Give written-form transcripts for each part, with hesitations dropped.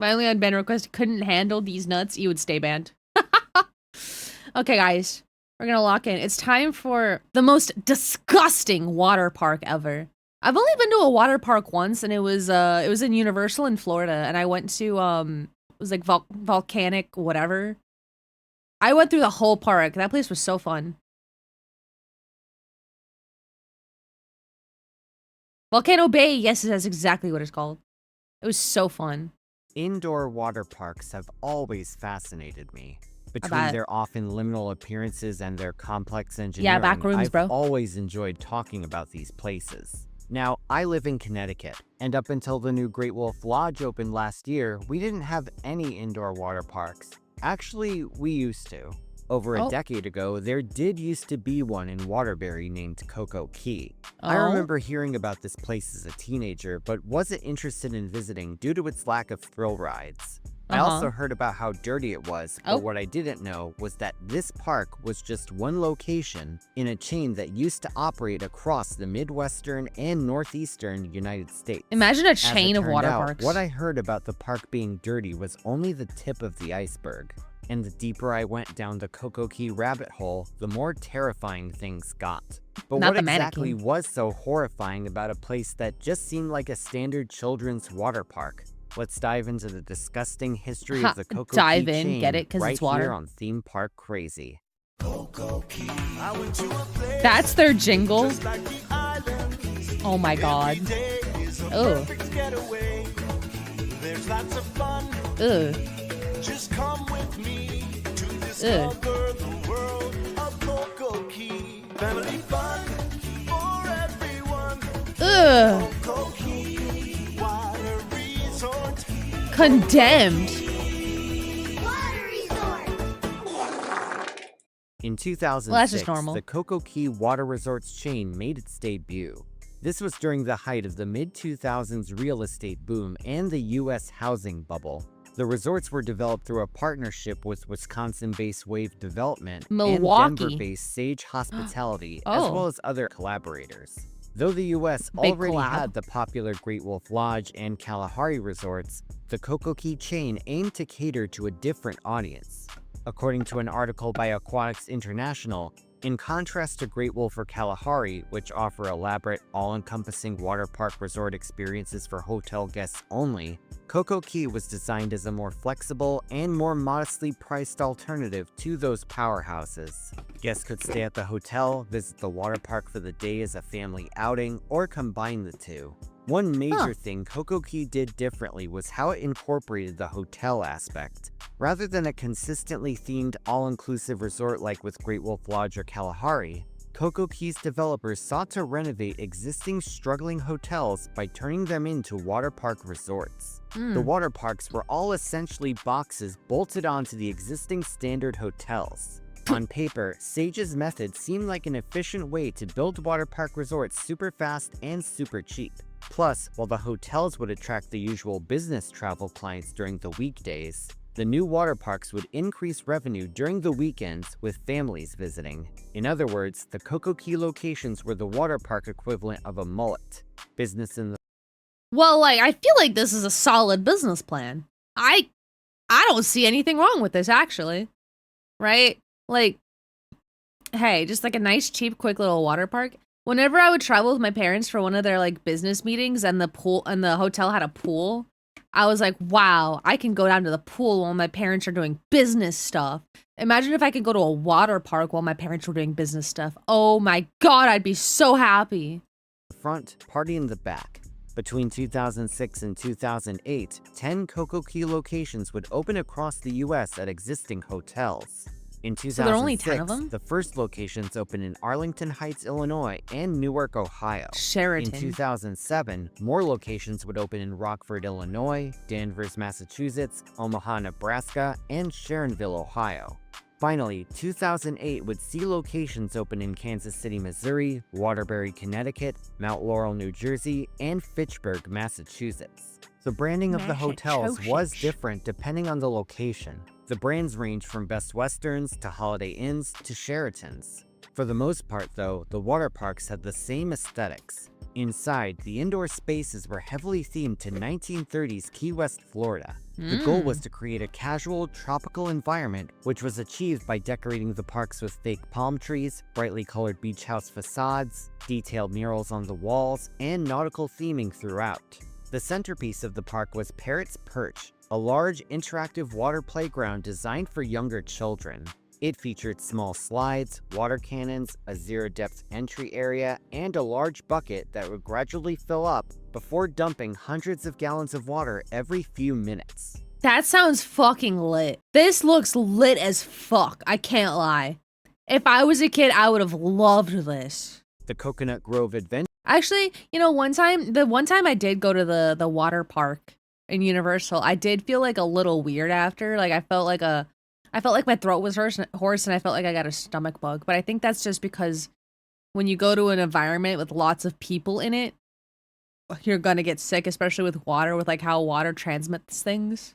My only unbanned request: couldn't handle these nuts, you would stay banned. Okay, guys. We're gonna lock in. It's time for the most disgusting water park ever. I've only been to a water park once, and it was in Universal in Florida, and I went to it was like volcanic whatever. I went through the whole park. That place was so fun. Volcano Bay, yes, that's exactly what it's called. It was so fun. Indoor water parks have always fascinated me. Between bet. their often liminal appearances and their complex engineering, Yeah, back rooms, I've bro. always enjoyed talking about these places. Now, I live in Connecticut, and up until the new Great Wolf Lodge opened last year, we didn't have any indoor water parks. Actually, we used to. Over a decade ago, there did used to be one in Waterbury named CoCo Key. I remember hearing about this place as a teenager, but wasn't interested in visiting due to its lack of thrill rides. I also heard about how dirty it was, but what I didn't know was that this park was just one location in a chain that used to operate across the Midwestern and Northeastern United States. Imagine a chain of water out, parks. What I heard about the park being dirty was only the tip of the iceberg. And the deeper I went down the CoCo Key rabbit hole, the more terrifying things got. But what exactly was so horrifying about a place that just seemed like a standard children's water park? Let's dive into the disgusting history of the CoCo Key chain get it, 'cause right it's water. here on Theme Park Crazy. That's their jingle. Oh my god. Oh. Ugh. Just come with me to discover the world of CoCo Key. Family fun for everyone. Ugh. CoCo Key, water resort. Condemned. Water resort. In 2006, the CoCo Key Water Resorts chain made its debut. This was during the height of the mid-2000s real estate boom and the U.S. housing bubble. The resorts were developed through a partnership with Wisconsin-based Wave Development and Denver-based Sage Hospitality, as well as other collaborators. Though the U.S. already had the popular Great Wolf Lodge and Kalahari resorts, the CoCo Key chain aimed to cater to a different audience. According to an article by Aquatics International, in contrast to Great Wolf or Kalahari, which offer elaborate, all-encompassing water park resort experiences for hotel guests only, CoCo Key was designed as a more flexible and more modestly priced alternative to those powerhouses. Guests could stay at the hotel, visit the water park for the day as a family outing, or combine the two. One major thing CoCo Key did differently was how it incorporated the hotel aspect. Rather than a consistently themed all-inclusive resort like with Great Wolf Lodge or Kalahari, CoCo Key's developers sought to renovate existing struggling hotels by turning them into water park resorts. The water parks were all essentially boxes bolted onto the existing standard hotels. On paper, Sage's method seemed like an efficient way to build water park resorts super fast and super cheap. Plus, while the hotels would attract the usual business travel clients during the weekdays, the new water parks would increase revenue during the weekends with families visiting. In other words, the CoCo Key locations were the water park equivalent of a mullet. Business in the Well, like, I feel like this is a solid business plan. I don't see anything wrong with this, actually. Right? Like, hey, just like a nice, cheap, quick little water park. Whenever I would travel with my parents for one of their, like, business meetings and the hotel had a pool, I was like, wow, I can go down to the pool while my parents are doing business stuff. Imagine if I could go to a water park while my parents were doing business stuff. Oh my god, I'd be so happy. Front, party in the back. Between 2006 and 2008, 10 CoCo Key locations would open across the U.S. at existing hotels. In 2006, so there are only 10 of them? The first locations opened in Arlington Heights, Illinois, and Newark, Ohio. Sheraton. In 2007, more locations would open in Rockford, Illinois, Danvers, Massachusetts, Omaha, Nebraska, and Sharonville, Ohio. Finally, 2008 would see locations open in Kansas City, Missouri, Waterbury, Connecticut, Mount Laurel, New Jersey, and Fitchburg, Massachusetts. The branding of the hotels was different depending on the location. The brands ranged from Best Westerns to Holiday Inns to Sheratons. For the most part, though, the water parks had the same aesthetics. Inside, the indoor spaces were heavily themed to 1930s Key West, Florida. The goal was to create a casual, tropical environment, which was achieved by decorating the parks with fake palm trees, brightly colored beach house facades, detailed murals on the walls, and nautical theming throughout. The centerpiece of the park was Parrot's Perch, a large, interactive water playground designed for younger children. It featured small slides, water cannons, a zero-depth entry area, and a large bucket that would gradually fill up before dumping hundreds of gallons of water every few minutes. That sounds fucking lit. This looks lit as fuck. I can't lie. If I was a kid, I would have loved this. The Coconut Grove Adventure. Actually, you know, the one time I did go to the water park in Universal, I did feel like a little weird after. Like I felt like my throat was hoarse and I felt like I got a stomach bug. But I think that's just because when you go to an environment with lots of people in it, you're gonna get sick, especially with water, with like how water transmits things.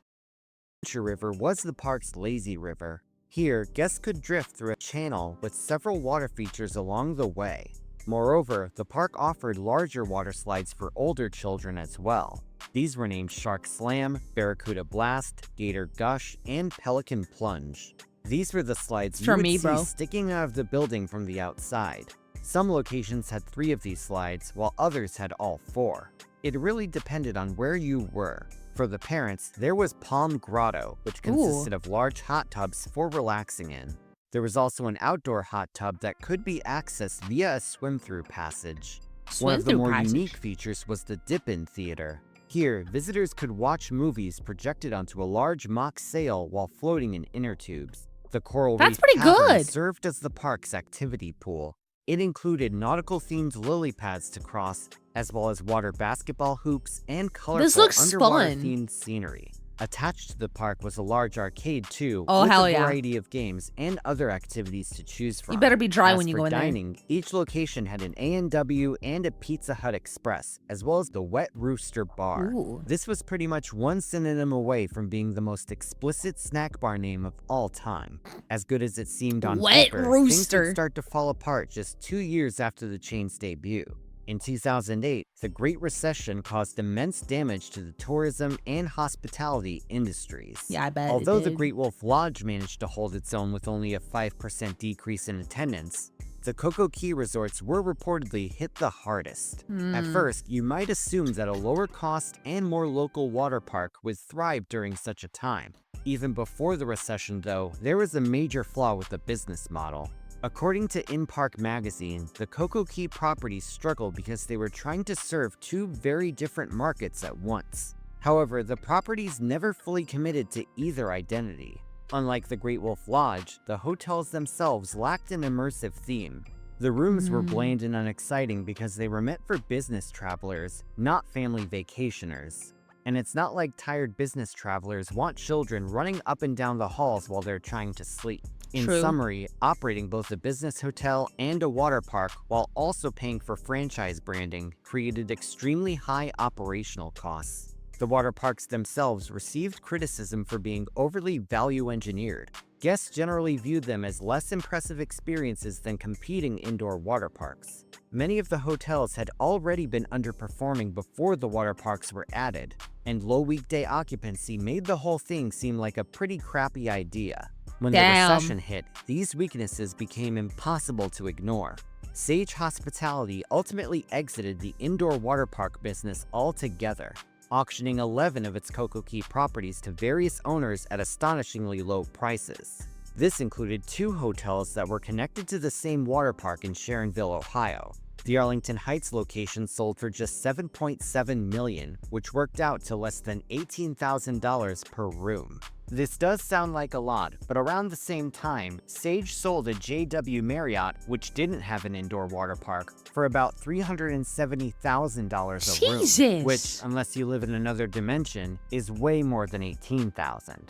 River was the park's lazy river. Here, guests could drift through a channel with several water features along the way. Moreover, the park offered larger water slides for older children as well. These were named Shark Slam, Barracuda Blast, Gator Gush, and Pelican Plunge. These were the slides you would see sticking out of the building from the outside. Some locations had 3 of these slides, while others had all 4. It really depended on where you were. For the parents, there was Palm Grotto, which consisted of large hot tubs for relaxing in. There was also an outdoor hot tub that could be accessed via a swim-through passage. One of the more unique features was the Dip-In Theater. Here, visitors could watch movies projected onto a large mock sail while floating in inner tubes. The Coral Reef Cavern served as the park's activity pool. It included nautical-themed lily pads to cross, as well as water basketball hoops and colorful underwater-themed scenery. Attached to the park was a large arcade too, with a variety of games and other activities to choose from. You better be dry when you go in dining, there. Each location had an A&W and a Pizza Hut Express, as well as the Wet Rooster Bar. This was pretty much one synonym away from being the most explicit snack bar name of all time. As good as it seemed on paper, things would start to fall apart just 2 years after the chain's debut. In 2008, the Great Recession caused immense damage to the tourism and hospitality industries. Yeah, I bet. Although the Great Wolf Lodge managed to hold its own with only a 5% decrease in attendance, the CoCo Key resorts were reportedly hit the hardest. At first, you might assume that a lower cost and more local water park would thrive during such a time. Even before the recession, though, there was a major flaw with the business model. According to In Park magazine, the CoCo Key properties struggled because they were trying to serve 2 very different markets at once. However, the properties never fully committed to either identity. Unlike the Great Wolf Lodge, the hotels themselves lacked an immersive theme. The rooms were bland and unexciting because they were meant for business travelers, not family vacationers. And it's not like tired business travelers want children running up and down the halls while they're trying to sleep. In summary, operating both a business hotel and a water park while also paying for franchise branding created extremely high operational costs. The water parks themselves received criticism for being overly value-engineered. Guests generally viewed them as less impressive experiences than competing indoor water parks. Many of the hotels had already been underperforming before the water parks were added, and low weekday occupancy made the whole thing seem like a pretty crappy idea. When the recession hit, these weaknesses became impossible to ignore. Sage Hospitality ultimately exited the indoor water park business altogether, auctioning 11 of its CoCo Key properties to various owners at astonishingly low prices. This included 2 hotels that were connected to the same water park in Sharonville, Ohio. The Arlington Heights location sold for just $7.7 million, which worked out to less than $18,000 per room. This does sound like a lot, but around the same time, Sage sold a JW Marriott, which didn't have an indoor water park, for about $370,000 a room, which, unless you live in another dimension, is way more than $18,000.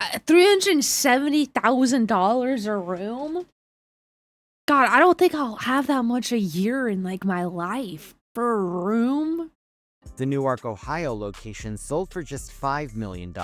$370,000 a room? God, I don't think I'll have that much a year in like my life for a room. The Newark, Ohio location sold for just $5 million,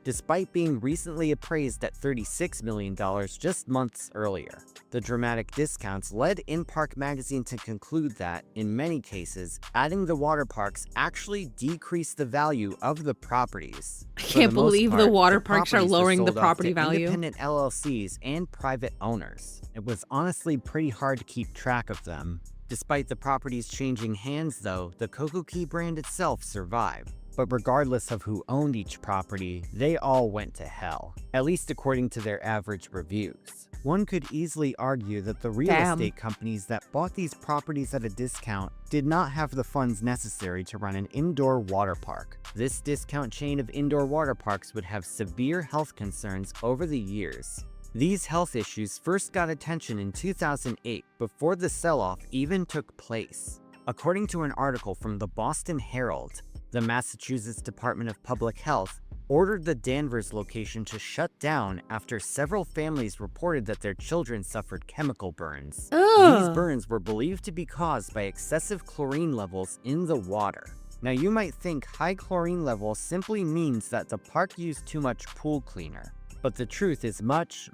despite being recently appraised at $36 million just months earlier. The dramatic discounts led In-Park magazine to conclude that, in many cases, adding the water parks actually decreased the value of the properties. I can't believe the water parks are lowering the property value. Independent LLCs and private owners. It was honestly pretty hard to keep track of them. Despite the properties changing hands though, the CoCo Key brand itself survived. But regardless of who owned each property, they all went to hell, at least according to their average reviews. One could easily argue that the real estate companies that bought these properties at a discount did not have the funds necessary to run an indoor water park. This discount chain of indoor water parks would have severe health concerns over the years. These health issues first got attention in 2008 before the sell-off even took place. According to an article from the Boston Herald, the Massachusetts Department of Public Health ordered the Danvers location to shut down after several families reported that their children suffered chemical burns. These burns were believed to be caused by excessive chlorine levels in the water. Now you might think high chlorine level simply means that the park used too much pool cleaner. But the truth is much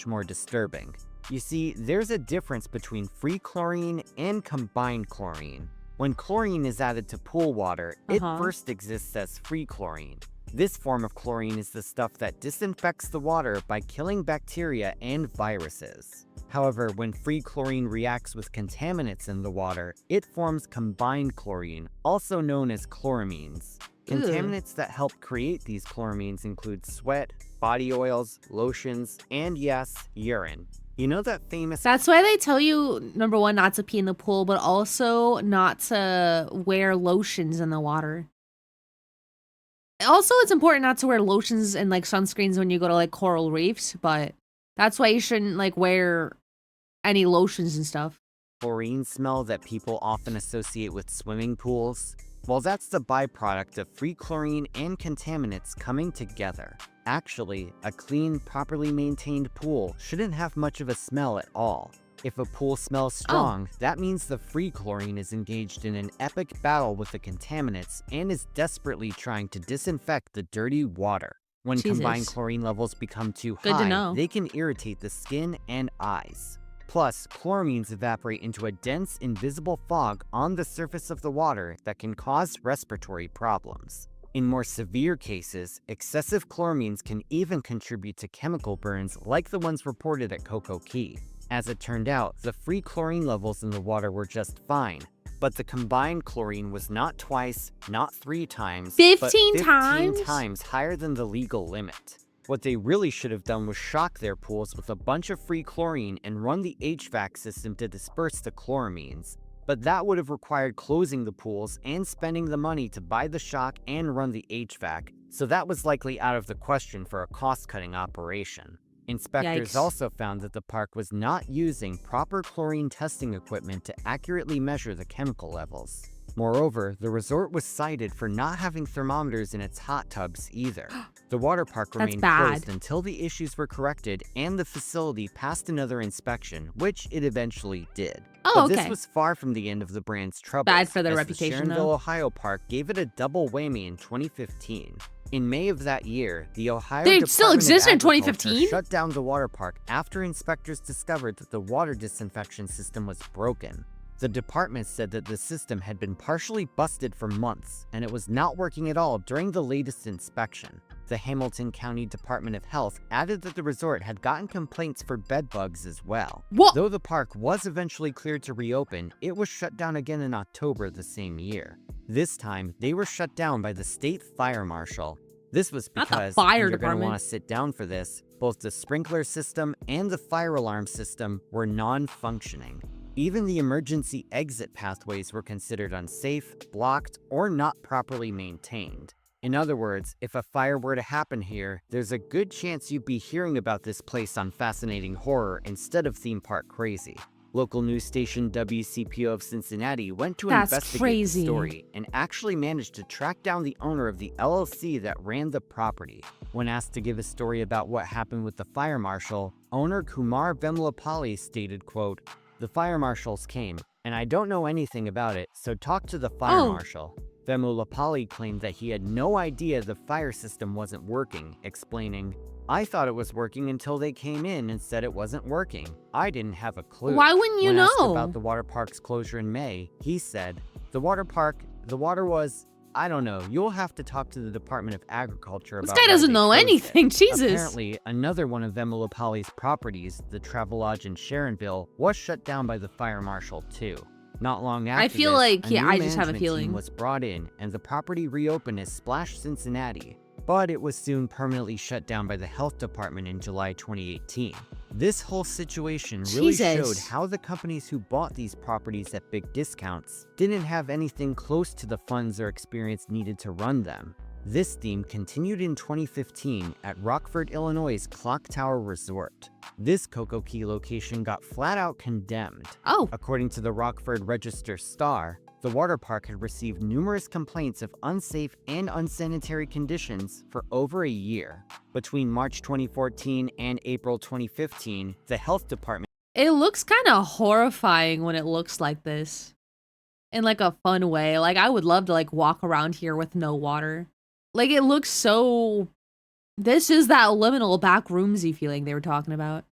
more disturbing. You see, there's a difference between free chlorine and combined chlorine. When chlorine is added to pool water, it first exists as free chlorine. This form of chlorine is the stuff that disinfects the water by killing bacteria and viruses. However, when free chlorine reacts with contaminants in the water, it forms combined chlorine, also known as chloramines. Contaminants that help create these chloramines include sweat, body oils, lotions, and yes, urine. You know that famous— That's why they tell you, number one, not to pee in the pool, but also not to wear lotions in the water. Also, it's important not to wear lotions and like sunscreens when you go to like coral reefs, but that's why you shouldn't like wear any lotions and stuff. Chlorine smell that people often associate with swimming pools. Well, that's the byproduct of free chlorine and contaminants coming together. Actually, a clean, properly maintained pool shouldn't have much of a smell at all. If a pool smells strong, that means the free chlorine is engaged in an epic battle with the contaminants and is desperately trying to disinfect the dirty water. When combined chlorine levels become too high, they can irritate the skin and eyes. Plus, chloramines evaporate into a dense, invisible fog on the surface of the water that can cause respiratory problems. In more severe cases, excessive chloramines can even contribute to chemical burns like the ones reported at CoCo Key. As it turned out, the free chlorine levels in the water were just fine, but the combined chlorine was not twice, not 3 times, 15 but 15 times higher than the legal limit. What they really should have done was shock their pools with a bunch of free chlorine and run the HVAC system to disperse the chloramines. But that would have required closing the pools and spending the money to buy the shock and run the HVAC, so that was likely out of the question for a cost-cutting operation. Inspectors also found that the park was not using proper chlorine testing equipment to accurately measure the chemical levels. Moreover, the resort was cited for not having thermometers in its hot tubs either. The water park remained closed until the issues were corrected and the facility passed another inspection, which it eventually did. But this was far from the end of the brand's troubles. Bad for their as reputation, the Sharonville, Ohio park gave it a double whammy in 2015. In May of that year, the Ohio Department still exists in of Agriculture 2015? shut down the water park after inspectors discovered that the water disinfection system was broken. The department said that the system had been partially busted for months, and it was not working at all during the latest inspection. The Hamilton County Department of Health added that the resort had gotten complaints for bed bugs as well. Though the park was eventually cleared to reopen, it was shut down again in October the same year. This time, they were shut down by the state fire marshal. This was because, and you're going to want to sit down for this, both the sprinkler system and the fire alarm system were non-functioning. Even the emergency exit pathways were considered unsafe, blocked, or not properly maintained. In other words, if a fire were to happen here, there's a good chance you'd be hearing about this place on Fascinating Horror instead of Theme Park Crazy. Local news station WCPO of Cincinnati went to investigate the story and actually managed to track down the owner of the LLC that ran the property. When asked to give a story about what happened with the fire marshal, owner Kumar Vemlapalli stated, quote, "The fire marshals came, and I don't know anything about it, so talk to the fire marshal." Vemulapalli claimed that he had no idea the fire system wasn't working, explaining, "I thought it was working until they came in and said it wasn't working. I didn't have a clue." Why wouldn't you When asked know? about the water park's closure in May, he said, the water was, I don't know, you'll have to talk to the Department of Agriculture This about guy why doesn't they know closed anything. it." Jesus. Apparently, another one of Vemulapalli's properties, the Travelodge in Sharonville, was shut down by the fire marshal too. Not long after I feel this, like, a yeah, new I just have a management feeling. team was brought in, and the property reopened as Splash Cincinnati, but it was soon permanently shut down by the health department in July 2018. This whole situation really showed Jesus. how the companies who bought these properties at big discounts didn't have anything close to the funds or experience needed to run them. This theme continued in 2015 at Rockford, Illinois' Clock Tower Resort. This CoCo Key location got flat out condemned. Oh, According to the Rockford Register-Star, the water park had received numerous complaints of unsafe and unsanitary conditions for over a year. Between March 2014 and April 2015, the health department it looks kind of horrifying when it looks like this. In like a fun way. Like I would love to like walk around here with no water. Like it looks so... This is that liminal back roomsy feeling they were talking about.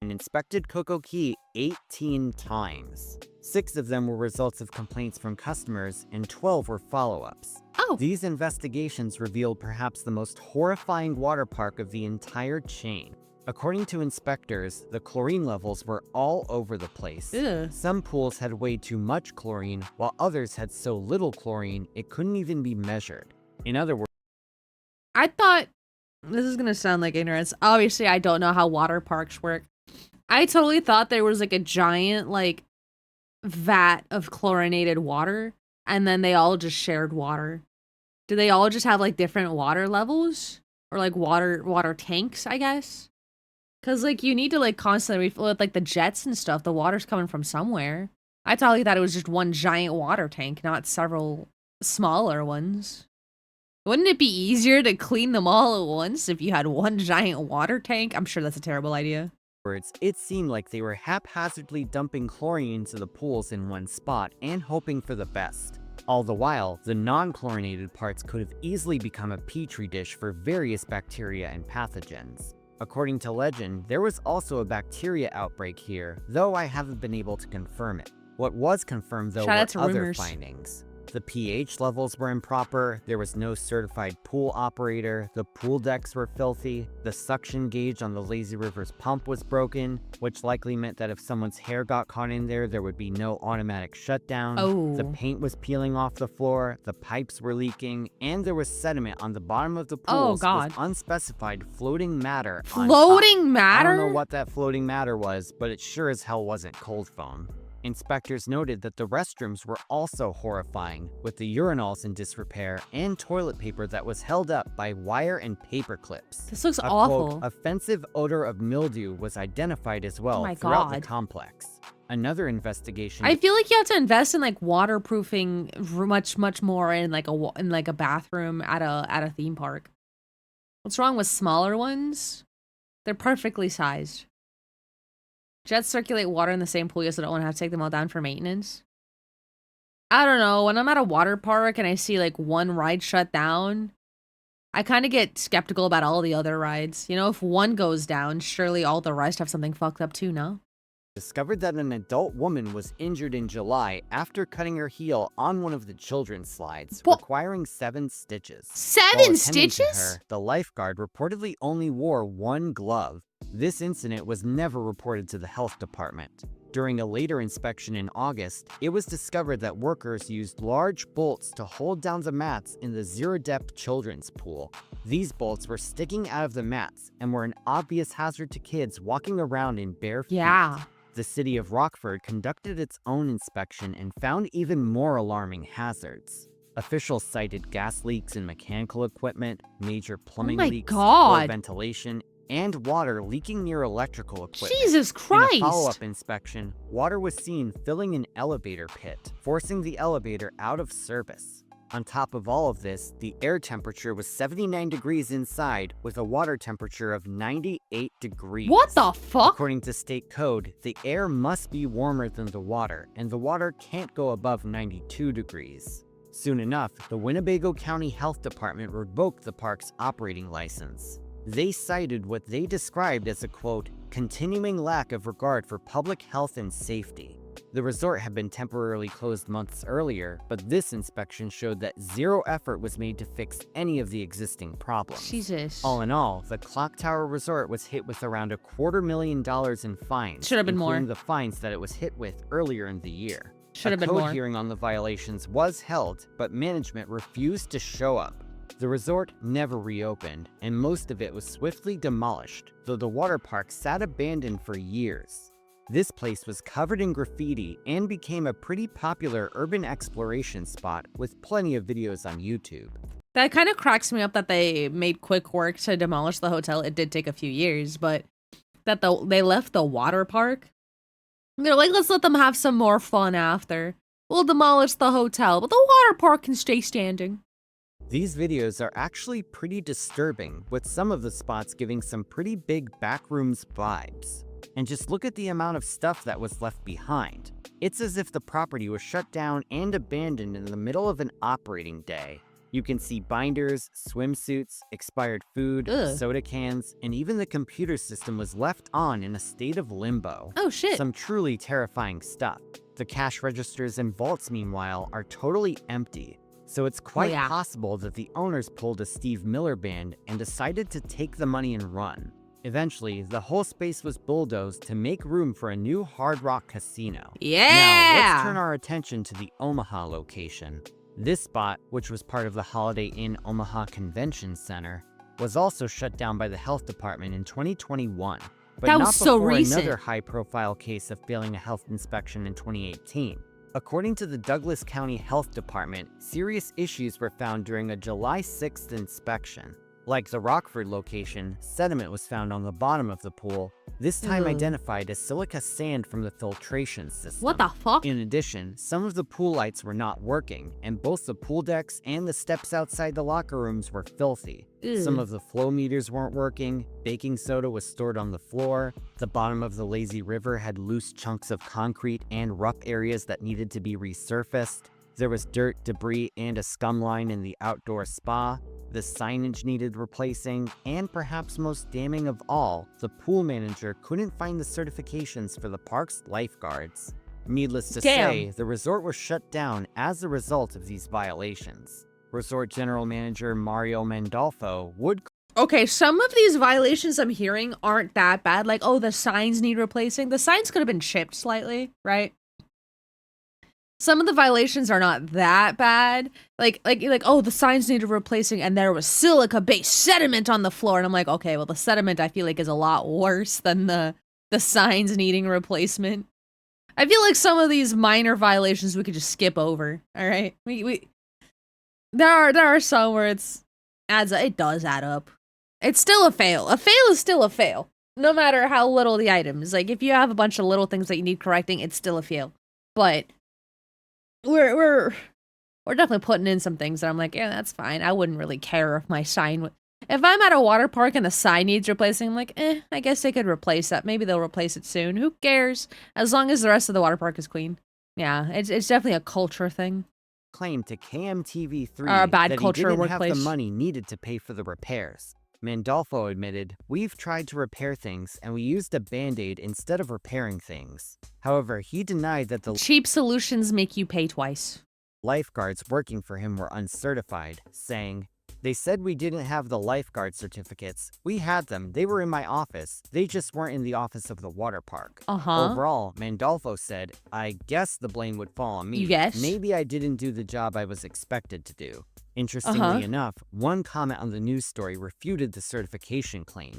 inspected CoCo Key 18 times. 6 of them were results of complaints from customers, and 12 were follow-ups. Oh, These investigations revealed perhaps the most horrifying water park of the entire chain. According to inspectors, the chlorine levels were all over the place. ugh. Some pools had way too much chlorine, while others had so little chlorine it couldn't even be measured. In other words, I thought... This is gonna sound like ignorance. Obviously, I don't know how water parks work. I totally thought there was like a giant like vat of chlorinated water, and then they all just shared water. Do they all just have like different water levels? Or like water tanks, I guess? Cause like you need to like constantly refill with like the jets and stuff. The water's coming from somewhere. I totally thought it was just one giant water tank, not several smaller ones. Wouldn't it be easier to clean them all at once if you had one giant water tank? I'm sure that's a terrible idea. it seemed like they were haphazardly dumping chlorine into the pools in one spot and hoping for the best. All the while, the non-chlorinated parts could have easily become a petri dish for various bacteria and pathogens. According to legend, there was also a bacteria outbreak here, though I haven't been able to confirm it. What was confirmed, though, Shout out were to other rumors. findings. The pH levels were improper, there was no certified pool operator, the pool decks were filthy, the suction gauge on the Lazy River's pump was broken, which likely meant that if someone's hair got caught in there, there would be no automatic shutdown. Oh. The paint was peeling off the floor, the pipes were leaking, and there was sediment on the bottom of the pools God. with unspecified floating matter on top. Floating matter? I don't know what that floating matter was, but it sure as hell wasn't cold foam. Inspectors noted that the restrooms were also horrifying, with the urinals in disrepair and toilet paper that was held up by wire and paper clips. This looks A, awful. quote, offensive odor of mildew was identified as well my throughout the God. complex. Another investigation I feel like you have to invest in like waterproofing much more in like a bathroom at a theme park. What's wrong with smaller ones? They're perfectly sized. Jets circulate water in the same pool, so I don't want to have to take them all down for maintenance. I don't know. When I'm at a water park and I see like one ride shut down, I kind of get skeptical about all the other rides. You know, if one goes down, surely all the rest have something fucked up too, no? discovered that an adult woman was injured in July after cutting her heel on one of the children's slides, What? requiring 7 stitches. 7 While attending to stitches? her, the lifeguard reportedly only wore 1 glove. This incident was never reported to the health department. During a later inspection in August, it was discovered that workers used large bolts to hold down the mats in the zero-depth children's pool. These bolts were sticking out of the mats and were an obvious hazard to kids walking around in bare feet. Yeah. The city of Rockford conducted its own inspection and found even more alarming hazards. Officials cited gas leaks in mechanical equipment, major plumbing my leaks, poor God. ventilation, and water leaking near electrical equipment. Jesus Christ. In a follow-up inspection, water was seen filling an elevator pit, forcing the elevator out of service. On top of all of this, the air temperature was 79 degrees inside, with a water temperature of 98 degrees. What the fuck? According to state code, the air must be warmer than the water, and the water can't go above 92 degrees. Soon enough, the Winnebago County Health Department revoked the park's operating license. They cited what they described as a, quote, continuing lack of regard for public health and safety. The resort had been temporarily closed months earlier, but this inspection showed that zero effort was made to fix any of the existing problems. Jesus. All in all, the Clock Tower Resort was hit with around $250,000 in fines. Should have been more. Including the fines that it was hit with earlier in the year. Should have been A more. code hearing on the violations was held, but management refused to show up. The resort never reopened, and most of it was swiftly demolished, though the water park sat abandoned for years. This place was covered in graffiti and became a pretty popular urban exploration spot with plenty of videos on YouTube. That kind of cracks me up that they made quick work to demolish the hotel. It did take a few years, but that they left the water park. They're like, let's let them have some more fun after. We'll demolish the hotel, but the water park can stay standing. These videos are actually pretty disturbing, with some of the spots giving some pretty big backrooms vibes. And just look at the amount of stuff that was left behind. It's as if the property was shut down and abandoned in the middle of an operating day. You can see binders, swimsuits, expired food, soda cans, and even the computer system was left on in a state of limbo. Oh shit. Some truly terrifying stuff. The cash registers and vaults, meanwhile, are totally empty. So it's quite possible that the owners pulled a Steve Miller Band and decided to take the money and run. Eventually, the whole space was bulldozed to make room for a new Hard Rock casino. Yeah! Now, let's turn our attention to the Omaha location. This spot, which was part of the Holiday Inn Omaha Convention Center, was also shut down by the health department in 2021. But that was not so before recent. Another high-profile case of failing a health inspection in 2018. According to the Douglas County Health Department, serious issues were found during a July 6th inspection. Like the Rockford location, sediment was found on the bottom of the pool, this time identified as silica sand from the filtration system. What the fuck? In addition, some of the pool lights were not working, and both the pool decks and the steps outside the locker rooms were filthy. Some of the flow meters weren't working, baking soda was stored on the floor, the bottom of the lazy river had loose chunks of concrete and rough areas that needed to be resurfaced. There was dirt, debris, and a scum line in the outdoor spa. The signage needed replacing, and perhaps most damning of all, the pool manager couldn't find the certifications for the park's lifeguards. Needless to say, the resort was shut down as a result of these violations. Resort General Manager Mario Mandolfo would... Okay, some of these violations I'm hearing aren't that bad. Like, oh, the signs need replacing. The signs could have been chipped slightly, right? Some of the violations are not that bad. Like, oh, the signs needed replacing and there was silica-based sediment on the floor. And I'm like, okay, well, the sediment I feel like is a lot worse than the signs needing replacement. I feel like some of these minor violations we could just skip over, all right? There are some where it does add up. It's still a fail. A fail is still a fail, no matter how little the item is. Like, if you have a bunch of little things that you need correcting, it's still a fail. But we're definitely putting in some things that I'm like, yeah, that's fine. I wouldn't really care if my sign if I'm at a water park and the sign needs replacing, I'm like, I guess they could replace that. Maybe they'll replace it soon. Who cares? As long as the rest of the water park is clean. Yeah, it's definitely a culture thing. Claimed to KMTV3 bad that culture he didn't workplace. have the money needed to pay for the repairs. Mandolfo admitted, "We've tried to repair things and we used a band-aid instead of repairing things." However, he denied that the Cheap solutions make you pay twice. lifeguards working for him were uncertified, saying, "They said we didn't have the lifeguard certificates. We had them. They were in my office. They just weren't in the office of the water park." Overall, Mandolfo said, "I guess the blame would fall on me. You guess? Maybe I didn't do the job I was expected to do." Interestingly enough, one comment on the news story refuted the certification claim.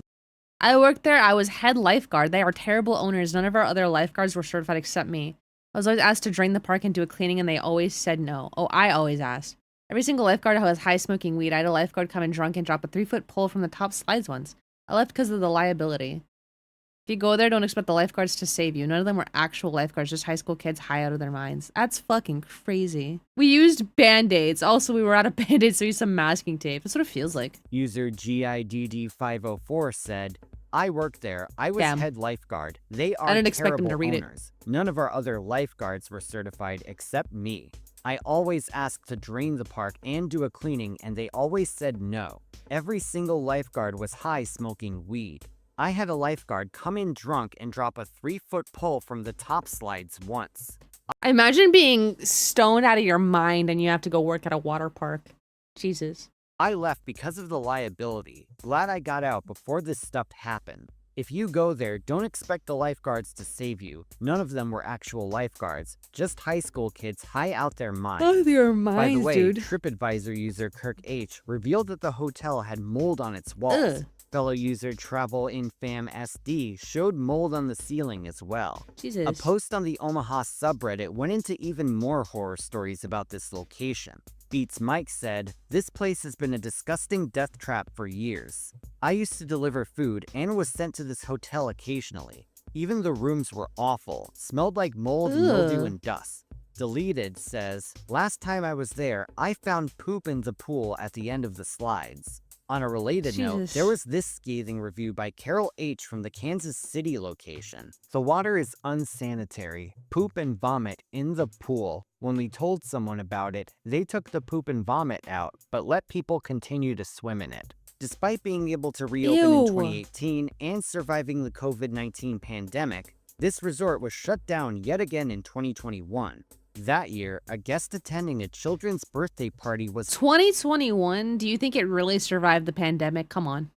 I worked there. I was head lifeguard. They are terrible owners. None of our other lifeguards were certified except me. I was always asked to drain the park and do a cleaning, and they always said no. Oh, I always asked. Every single lifeguard who has high smoking weed. I had a lifeguard come in drunk and drop a 3-foot pole from the top slides once. I left because of the liability. If you go there, don't expect the lifeguards to save you. None of them were actual lifeguards, just high school kids high out of their minds. That's fucking crazy. We used band-aids. Also, we were out of band-aids, so we used some masking tape. That's what it feels like. User GIDD504 said, "I worked there. I was head lifeguard. They are I didn't expect them terrible to read owners. None of our other lifeguards were certified except me. I always asked to drain the park and do a cleaning and they always said no. Every single lifeguard was high smoking weed. I had a lifeguard come in drunk and drop a 3-foot pole from the top slides once. Imagine being stoned out of your mind and you have to go work at a water park. Jesus. I left because of the liability. Glad I got out before this stuff happened. If you go there, don't expect the lifeguards to save you. None of them were actual lifeguards, just high school kids high out their minds. Oh, their minds, By the way, dude. TripAdvisor user Kirk H. revealed that the hotel had mold on its walls. Ugh. Fellow user Travel Infam SD showed mold on the ceiling as well. Jesus. A post on the Omaha subreddit went into even more horror stories about this location. Beats Mike said, "This place has been a disgusting death trap for years. I used to deliver food and was sent to this hotel occasionally. Even the rooms were awful, smelled like mold, mildew, and dust." Deleted says, "Last time I was there, I found poop in the pool at the end of the slides." On a related note, there was this scathing review by Carol H. from the Kansas City location. "The water is unsanitary. Poop and vomit in the pool. When we told someone about it, they took the poop and vomit out, but let people continue to swim in it." Despite being able to reopen in 2018 and surviving the COVID-19 pandemic, this resort was shut down yet again in 2021. That year, a guest attending a children's birthday party was 2021? Do you think it really survived the pandemic? Come on.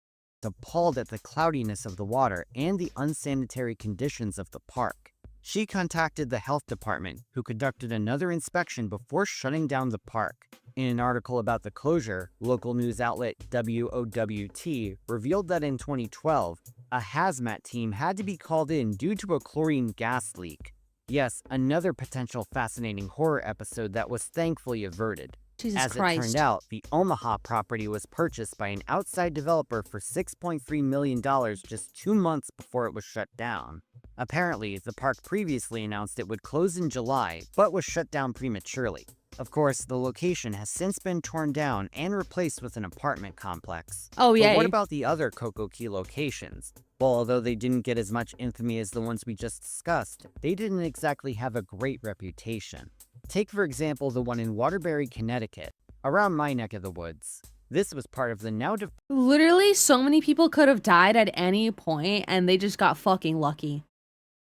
appalled at the cloudiness of the water and the unsanitary conditions of the park. She contacted the health department, who conducted another inspection before shutting down the park. In an article about the closure, local news outlet WOWT revealed that in 2012, a hazmat team had to be called in due to a chlorine gas leak. Yes, another potential fascinating horror episode that was thankfully averted. Jesus As Christ. it turned out, the Omaha property was purchased by an outside developer for $6.3 million just 2 months before it was shut down. Apparently, the park previously announced it would close in July, but was shut down prematurely. Of course, the location has since been torn down and replaced with an apartment complex. Oh, yeah. But what about the other CoCo Key locations? Well, although they didn't get as much infamy as the ones we just discussed, they didn't exactly have a great reputation. Take, for example, the one in Waterbury, Connecticut, around my neck of the woods. This was part of the now Literally, so many people could have died at any point, and they just got fucking lucky.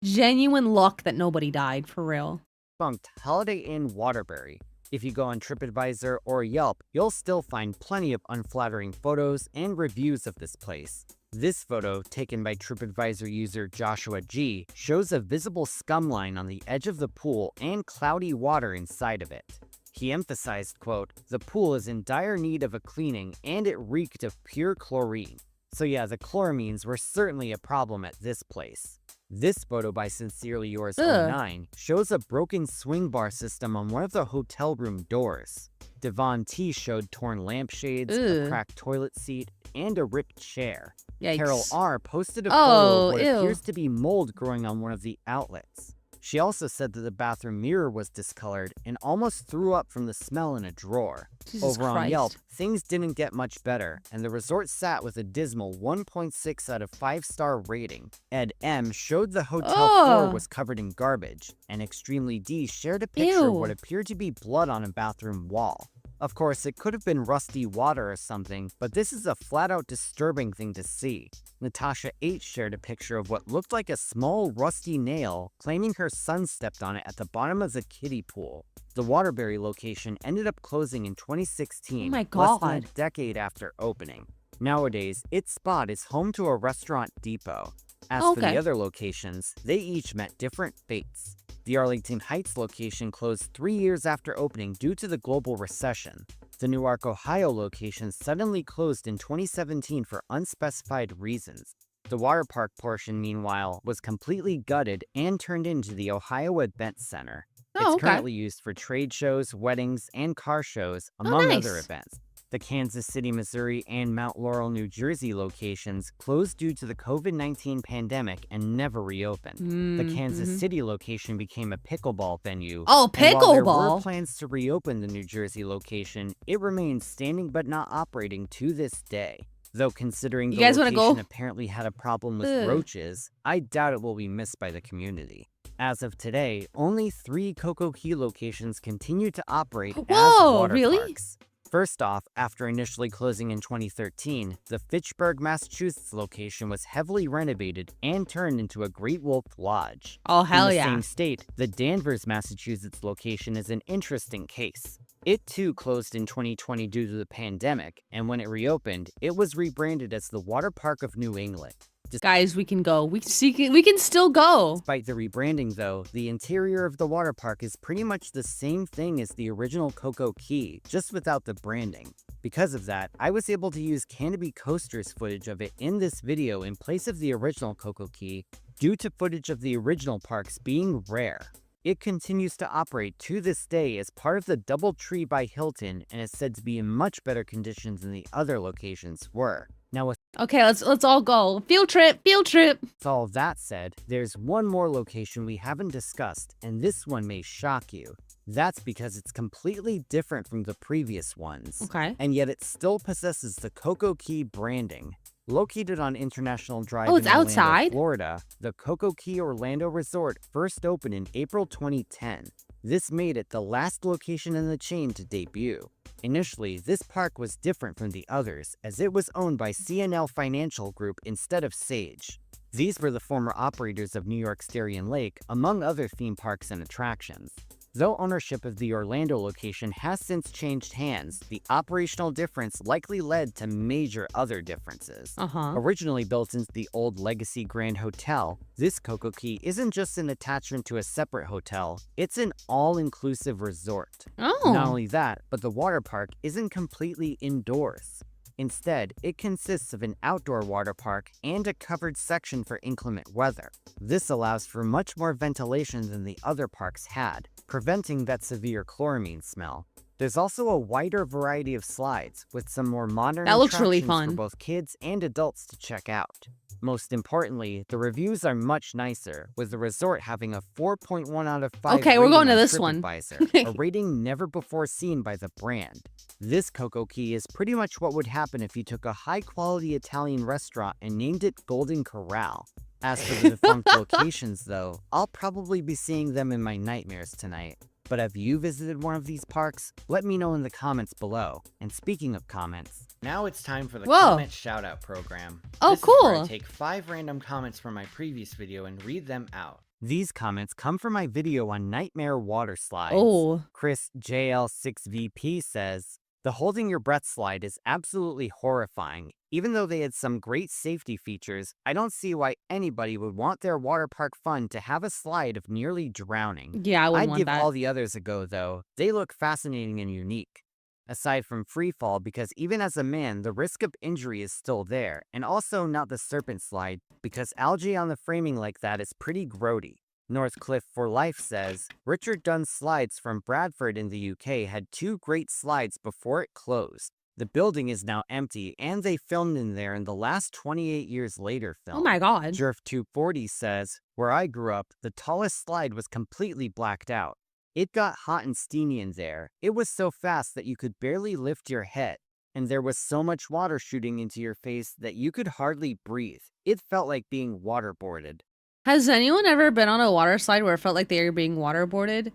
Genuine luck that nobody died, for real. defunct Holiday Inn Waterbury. If you go on TripAdvisor or Yelp, you'll still find plenty of unflattering photos and reviews of this place. This photo, taken by TripAdvisor user Joshua G, shows a visible scum line on the edge of the pool and cloudy water inside of it. He emphasized, quote, "The pool is in dire need of a cleaning and it reeked of pure chlorine." So yeah, the chloramines were certainly a problem at this place. This photo by Sincerely Yours 09 shows a broken swing bar system on one of the hotel room doors. Devon T showed torn lampshades, a cracked toilet seat, and a ripped chair. Yikes. Carol R posted a photo of what ew. appears to be mold growing on one of the outlets. She also said that the bathroom mirror was discolored and almost threw up from the smell in a drawer. Jesus Over on Christ. Yelp, things didn't get much better, and the resort sat with a dismal 1.6 out of 5-star rating. Ed M showed the hotel floor was covered in garbage, and Extremely D shared a picture of what appeared to be blood on a bathroom wall. Of course, it could have been rusty water or something, but this is a flat-out disturbing thing to see. Natasha H shared a picture of what looked like a small rusty nail, claiming her son stepped on it at the bottom of the kiddie pool. The Waterbury location ended up closing in 2016, Oh my less than a God. decade after opening. Nowadays, its spot is home to a restaurant depot. As for the other locations, they each met different fates. The Arlington Heights location closed 3 years after opening due to the global recession. The Newark, Ohio location suddenly closed in 2017 for unspecified reasons. The water park portion, meanwhile, was completely gutted and turned into the Ohio Event Center. It's currently used for trade shows, weddings, and car shows, among other events. The Kansas City, Missouri, and Mount Laurel, New Jersey locations closed due to the COVID-19 pandemic and never reopened. The Kansas City location became a pickleball venue. Oh, and while there were pickleball! plans to reopen the New Jersey location, it remains standing but not operating to this day. Though considering the You guys wanna location go? apparently had a problem with roaches, I doubt it will be missed by the community. As of today, only 3 CoCo Key locations continue to operate as Whoa, water really? parks. First off, after initially closing in 2013, the Fitchburg, Massachusetts location was heavily renovated and turned into a Great Wolf Lodge. Oh, hell In the yeah. same state, the Danvers, Massachusetts location is an interesting case. It too closed in 2020 due to the pandemic, and when it reopened, it was rebranded as the Water Park of New England. Guys, we can go. We can still go. Despite the rebranding though, the interior of the water park is pretty much the same thing as the original CoCo Key, just without the branding. Because of that, I was able to use Canopy Coaster's footage of it in this video in place of the original CoCo Key, due to footage of the original parks being rare. It continues to operate to this day as part of the DoubleTree by Hilton and is said to be in much better conditions than the other locations were. Now, with Okay, let's all go. Field trip, field trip. all of that said, there's one more location we haven't discussed, and this one may shock you. That's because it's completely different from the previous ones. Okay. And yet it still possesses the CoCo Key branding. Located on International Drive Oh, it's in Orlando, outside? Florida, the CoCo Key Orlando Resort first opened in April 2010. This made it the last location in the chain to debut. Initially, this park was different from the others, as it was owned by CNL Financial Group instead of Sage. These were the former operators of New York's Darien Lake, among other theme parks and attractions. Though ownership of the Orlando location has since changed hands, the operational difference likely led to major other differences. Originally built into the old Legacy Grand Hotel, this CoCo Key isn't just an attachment to a separate hotel, it's an all-inclusive resort. Oh. Not only that, but the water park isn't completely indoors. Instead, it consists of an outdoor water park and a covered section for inclement weather. This allows for much more ventilation than the other parks had, preventing that severe chloramine smell. There's also a wider variety of slides, with some more modern That looks really attractions fun. for both kids and adults to check out. Most importantly, the reviews are much nicer, with the resort having a 4.1 out of 5 Okay, we're rating going to on this one. TripAdvisor, a rating never before seen by the brand. This CoCo Key is pretty much what would happen if you took a high-quality Italian restaurant and named it Golden Corral. As for the defunct locations though, I'll probably be seeing them in my nightmares tonight. But have you visited one of these parks? Let me know in the comments below. And speaking of comments, now it's time for the comment shoutout program. Oh, This is where cool. I take 5 random comments from my previous video and read them out. These comments come from my video on nightmare water slides. Oh. Chris JL6VP says, "The holding your breath slide is absolutely horrifying. Even though they had some great safety features, I don't see why anybody would want their water park fun to have a slide of nearly drowning. Yeah, I wouldn't I'd want give that. all the others a go though. They look fascinating and unique. Aside from free fall, because even as a man, the risk of injury is still there, and also not the serpent slide, because algae on the framing like that is pretty grody." Northcliffe for Life says, "Richard Dunn's slides from Bradford in the UK had 2 great slides before it closed. The building is now empty, and they filmed in there in the last 28 years later film." Oh my god. Jerf240 says, "Where I grew up, the tallest slide was completely blacked out. It got hot and steamy in there. It was so fast that you could barely lift your head, and there was so much water shooting into your face that you could hardly breathe. It felt like being waterboarded." Has anyone ever been on a water slide where it felt like they were being waterboarded?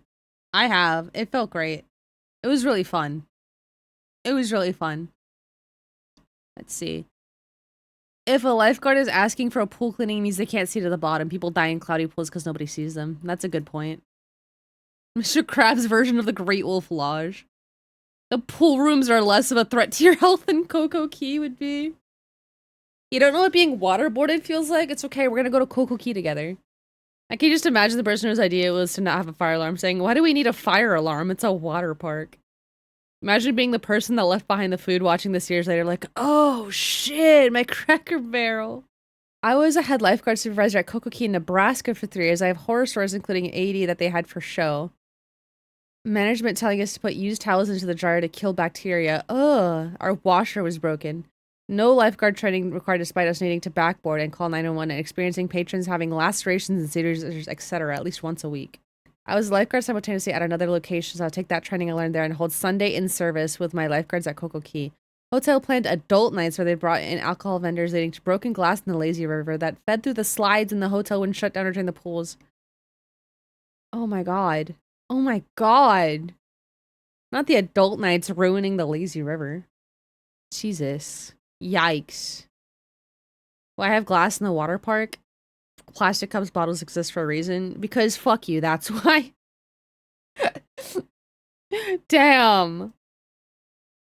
I have. It felt great. It was really fun. It was really fun. Let's see. If a lifeguard is asking for a pool cleaning, it means they can't see to the bottom. People die in cloudy pools because nobody sees them. That's a good point. Mr. Krabs' version of the Great Wolf Lodge. The pool rooms are less of a threat to your health than CoCo Key would be. You don't know what being waterboarded feels like? It's okay, we're gonna go to CoCo Key together. I can just imagine the person whose idea it was to not have a fire alarm saying, "Why do we need a fire alarm? It's a water park." Imagine being the person that left behind the food watching this years later like, "Oh shit, my Cracker Barrel." I was a head lifeguard supervisor at CoCo Key in Nebraska for 3 years. I have horror stories including 80 that they had for show. Management telling us to put used towels into the dryer to kill bacteria. Ugh, our washer was broken. No lifeguard training required despite us needing to backboard and call 911 and experiencing patrons having lacerations and seizures, etc. at least once a week. I was a lifeguard simultaneously at another location, so I'll take that training I learned there and hold Sunday in service with my lifeguards at CoCo Key. Hotel planned adult nights where they brought in alcohol vendors leading to broken glass in the lazy river that fed through the slides and the hotel wouldn't shut down or drain the pools. Oh my god. Oh my god. Not the adult nights ruining the lazy river. Jesus. Yikes. Why have glass in the water park? Plastic cups, bottles exist for a reason. Because fuck you, that's why. Damn.